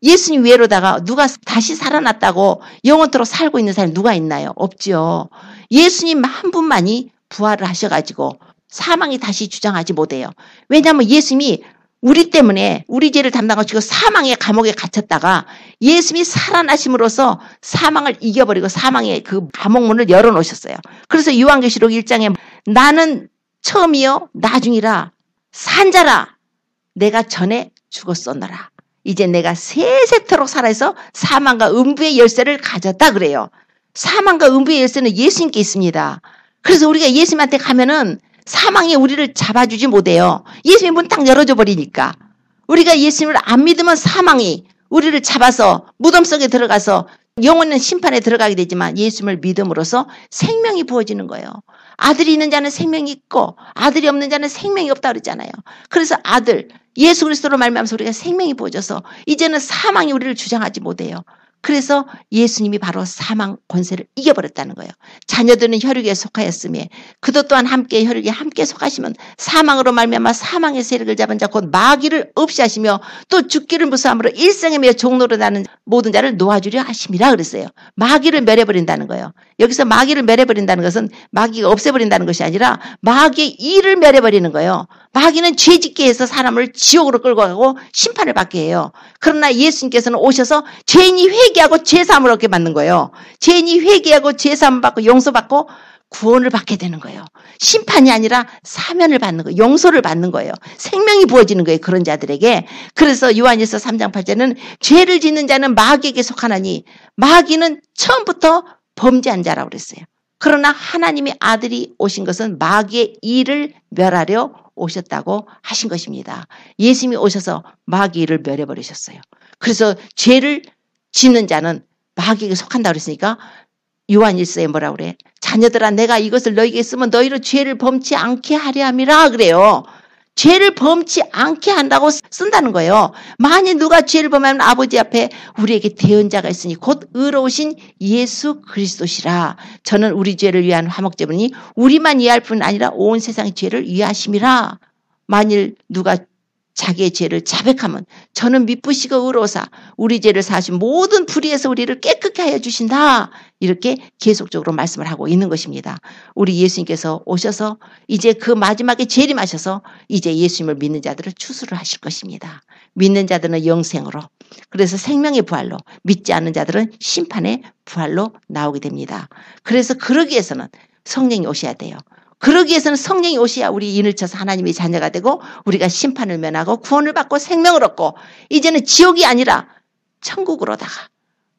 예수님 외로다가 누가 다시 살아났다고 영원토록 살고 있는 사람이 누가 있나요? 없죠. 예수님 한 분만이 부활을 하셔가지고 사망이 다시 주장하지 못해요. 왜냐하면 예수님이 우리 때문에 우리 죄를 담당하시고 사망의 감옥에 갇혔다가 예수님이 살아나심으로써 사망을 이겨버리고 사망의 그 감옥문을 열어놓으셨어요. 그래서 요한계시록 1장에 나는 처음이요 나중이라 산자라 내가 전에 죽었었노라. 이제 내가 세세토록 살아서 사망과 음부의 열쇠를 가졌다 그래요. 사망과 음부의 열쇠는 예수님께 있습니다. 그래서 우리가 예수님한테 가면은 사망이 우리를 잡아주지 못해요. 예수님 문 딱 열어줘 버리니까. 우리가 예수님을 안 믿으면 사망이 우리를 잡아서 무덤 속에 들어가서 영원한 심판에 들어가게 되지만 예수님을 믿음으로써 생명이 부어지는 거예요. 아들이 있는 자는 생명이 있고 아들이 없는 자는 생명이 없다 그랬잖아요. 그래서 아들 예수 그리스도로 말미암아서 우리가 생명이 부어져서 이제는 사망이 우리를 주장하지 못해요. 그래서 예수님이 바로 사망 권세를 이겨버렸다는 거예요. 자녀들은 혈육에 속하였으며 그도 또한 함께 혈육에 함께 속하시면 사망으로 말미암아 사망의 세력을 잡은 자 곧 마귀를 없이 하시며 또 죽기를 무서함으로 일생에 매여 종로로 나는 모든 자를 놓아주려 하심이라 그랬어요. 마귀를 멸해버린다는 거예요. 여기서 마귀를 멸해버린다는 것은 마귀가 없애버린다는 것이 아니라 마귀의 일을 멸해버리는 거예요. 마귀는 죄짓게 해서 사람을 지옥으로 끌고 가고 심판을 받게 해요. 그러나 예수님께서는 오셔서 죄인이 회개하고 죄사함을 얻게 받는 거예요. 죄인이 회개하고 죄사함을 받고 용서받고 구원을 받게 되는 거예요. 심판이 아니라 사면을 받는 거예요. 용서를 받는 거예요. 생명이 부어지는 거예요. 그런 자들에게. 그래서 요한일서 3장 8절에는 죄를 짓는 자는 마귀에게 속하나니 마귀는 처음부터 범죄한 자라고 그랬어요. 그러나 하나님의 아들이 오신 것은 마귀의 일을 멸하려 오셨다고 하신 것입니다. 예수님이 오셔서 마귀의 일을 멸해버리셨어요. 그래서 죄를 짓는 자는 마귀에게 속한다고 그랬으니까 요한일서에 뭐라고 그래? 자녀들아 내가 이것을 너희에게 쓰면 너희로 죄를 범치 않게 하려 함이라 그래요. 죄를 범치 않게 한다고 쓴다는 거예요. 만일 누가 죄를 범하면 아버지 앞에 우리에게 대언자가 있으니 곧 의로우신 예수 그리스도시라. 저는 우리 죄를 위한 화목제물이니 우리만 이해할 뿐 아니라 온 세상의 죄를 이해하심이라. 만일 누가 자기의 죄를 자백하면 저는 미쁘시고 의로우사 우리 죄를 사하신 모든 불의에서 우리를 깨끗게 하여 주신다. 이렇게 계속적으로 말씀을 하고 있는 것입니다. 우리 예수님께서 오셔서 이제 그 마지막에 재림하셔서 이제 예수님을 믿는 자들을 추수를 하실 것입니다. 믿는 자들은 영생으로, 그래서 생명의 부활로, 믿지 않는 자들은 심판의 부활로 나오게 됩니다. 그래서 그러기 위해서는 성령이 오셔야 돼요. 그러기 위해서는 성령이 오셔야 우리 인을 쳐서 하나님의 자녀가 되고 우리가 심판을 면하고 구원을 받고 생명을 얻고 이제는 지옥이 아니라 천국으로다가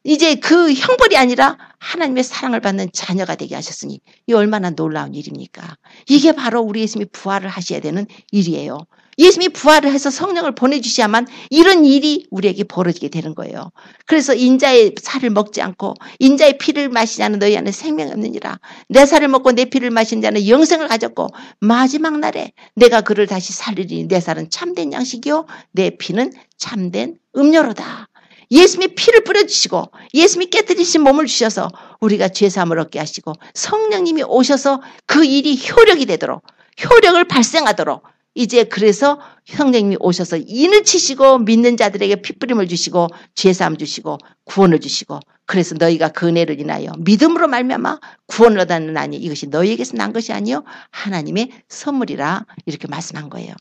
이제 그 형벌이 아니라 하나님의 사랑을 받는 자녀가 되게 하셨으니 이 얼마나 놀라운 일입니까? 이게 바로 우리 예수님이 부활을 하셔야 되는 일이에요. 예수님이 부활을 해서 성령을 보내주셔야만 이런 일이 우리에게 벌어지게 되는 거예요. 그래서 인자의 살을 먹지 않고 인자의 피를 마시지 않는 너희 안에 생명이 없느니라. 내 살을 먹고 내 피를 마신 자는 영생을 가졌고 마지막 날에 내가 그를 다시 살리리니 내 살은 참된 양식이요 내 피는 참된 음료로다. 예수님이 피를 뿌려주시고 예수님이 깨뜨리신 몸을 주셔서 우리가 죄사함을 얻게 하시고 성령님이 오셔서 그 일이 효력이 되도록 효력을 발생하도록 이제 그래서 성령님이 오셔서 인을 치시고 믿는 자들에게 피뿌림을 주시고 죄사함 주시고 구원을 주시고 그래서 너희가 그 은혜를 인하여 믿음으로 말미암아 구원을 얻었느니 이것이 너희에게서 난 것이 아니요 하나님의 선물이라 이렇게 말씀한 거예요.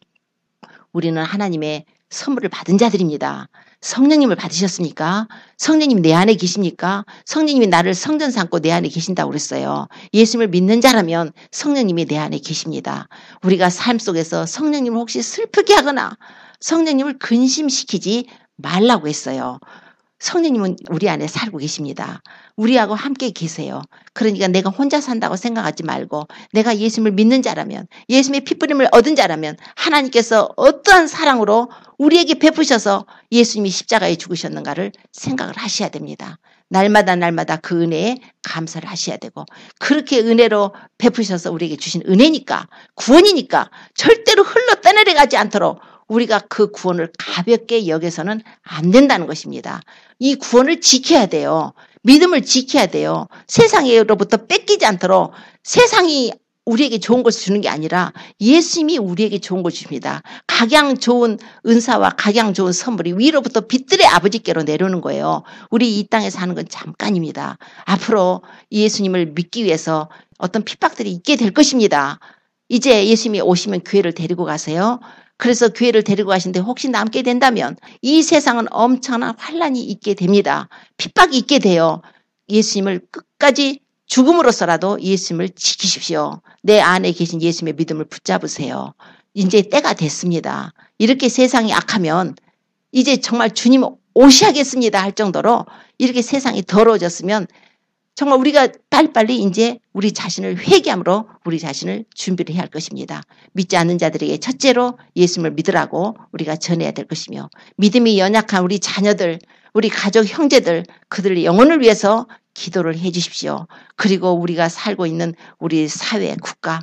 우리는 하나님의 선물을 받은 자들입니다. 성령님을 받으셨습니까? 성령님이 내 안에 계십니까? 성령님이 나를 성전 삼고 내 안에 계신다고 그랬어요. 예수님을 믿는 자라면 성령님이 내 안에 계십니다. 우리가 삶 속에서 성령님을 혹시 슬프게 하거나 성령님을 근심시키지 말라고 했어요. 성령님은 우리 안에 살고 계십니다. 우리하고 함께 계세요. 그러니까 내가 혼자 산다고 생각하지 말고 내가 예수님을 믿는 자라면 예수님의 피뿌림을 얻은 자라면 하나님께서 어떠한 사랑으로 우리에게 베푸셔서 예수님이 십자가에 죽으셨는가를 생각을 하셔야 됩니다. 날마다 날마다 그 은혜에 감사를 하셔야 되고 그렇게 은혜로 베푸셔서 우리에게 주신 은혜니까 구원이니까 절대로 흘러 떠내려가지 않도록 우리가 그 구원을 가볍게 여겨서는 안 된다는 것입니다. 이 구원을 지켜야 돼요. 믿음을 지켜야 돼요. 세상으로부터 뺏기지 않도록 세상이 우리에게 좋은 것을 주는 게 아니라 예수님이 우리에게 좋은 것을 줍니다. 각양 좋은 은사와 각양 좋은 선물이 위로부터 빛들의 아버지께로 내려오는 거예요. 우리 이 땅에 사는 건 잠깐입니다. 앞으로 예수님을 믿기 위해서 어떤 핍박들이 있게 될 것입니다. 이제 예수님이 오시면 교회를 데리고 가세요. 그래서 교회를 데리고 가시는데 혹시 남게 된다면 이 세상은 엄청난 환란이 있게 됩니다. 핍박이 있게 돼요. 예수님을 끝까지 죽음으로써라도 예수님을 지키십시오. 내 안에 계신 예수님의 믿음을 붙잡으세요. 이제 때가 됐습니다. 이렇게 세상이 악하면 이제 정말 주님 오셔야겠습니다 할 정도로 이렇게 세상이 더러워졌으면 정말 우리가 빨리빨리 이제 우리 자신을 회개함으로 우리 자신을 준비를 해야 할 것입니다. 믿지 않는 자들에게 첫째로 예수님을 믿으라고 우리가 전해야 될 것이며 믿음이 연약한 우리 자녀들, 우리 가족 형제들 그들의 영혼을 위해서 기도를 해 주십시오. 그리고 우리가 살고 있는 우리 사회, 국가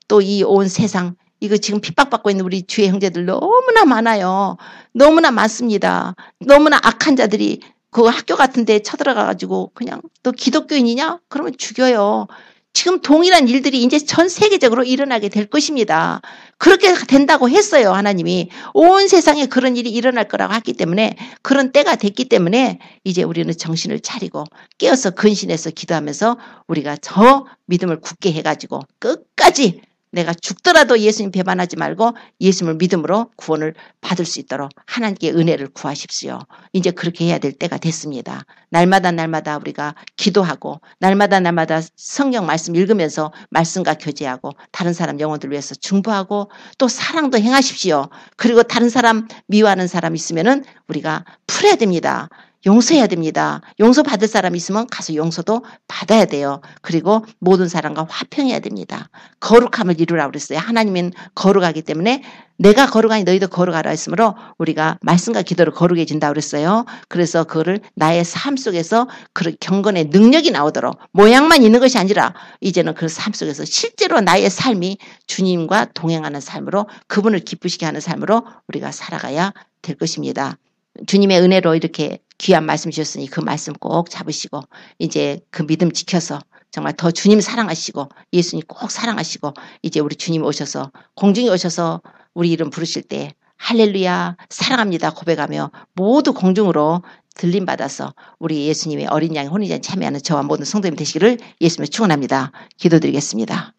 또 이 온 세상 이거 지금 핍박받고 있는 우리 주의 형제들 너무나 많아요. 너무나 많습니다. 너무나 악한 자들이 그 학교 같은 데 쳐들어가가지고 그냥 너 기독교인이냐? 그러면 죽여요. 지금 동일한 일들이 이제 전 세계적으로 일어나게 될 것입니다. 그렇게 된다고 했어요. 하나님이. 온 세상에 그런 일이 일어날 거라고 했기 때문에 그런 때가 됐기 때문에 이제 우리는 정신을 차리고 깨어서 근신해서 기도하면서 우리가 저 믿음을 굳게 해가지고 끝까지 내가 죽더라도 예수님 배반하지 말고 예수님을 믿음으로 구원을 받을 수 있도록 하나님께 은혜를 구하십시오. 이제 그렇게 해야 될 때가 됐습니다. 날마다 날마다 우리가 기도하고 날마다 성경 말씀 읽으면서 말씀과 교제하고 다른 사람 영혼들 위해서 중보하고 또 사랑도 행하십시오. 그리고 다른 사람 미워하는 사람 있으면은 우리가 풀어야 됩니다. 용서해야 됩니다. 용서받을 사람이 있으면 가서 용서도 받아야 돼요. 그리고 모든 사람과 화평해야 됩니다. 거룩함을 이루라고 그랬어요. 하나님은 거룩하기 때문에 내가 거룩하니 너희도 거룩하라 했으므로 우리가 말씀과 기도를 거룩해진다고 그랬어요. 그래서 그거를 나의 삶 속에서 그 경건의 능력이 나오도록 모양만 있는 것이 아니라 이제는 그 삶 속에서 실제로 나의 삶이 주님과 동행하는 삶으로 그분을 기쁘시게 하는 삶으로 우리가 살아가야 될 것입니다. 주님의 은혜로 이렇게 귀한 말씀 주셨으니 그 말씀 꼭 잡으시고 이제 그 믿음 지켜서 정말 더 주님 사랑하시고 예수님 꼭 사랑하시고 이제 우리 주님 오셔서 공중에 오셔서 우리 이름 부르실 때 할렐루야 사랑합니다 고백하며 모두 공중으로 들림받아서 우리 예수님의 어린 양의 혼인잔치에 참여하는 저와 모든 성도님 되시기를 예수님을 축원합니다. 기도드리겠습니다.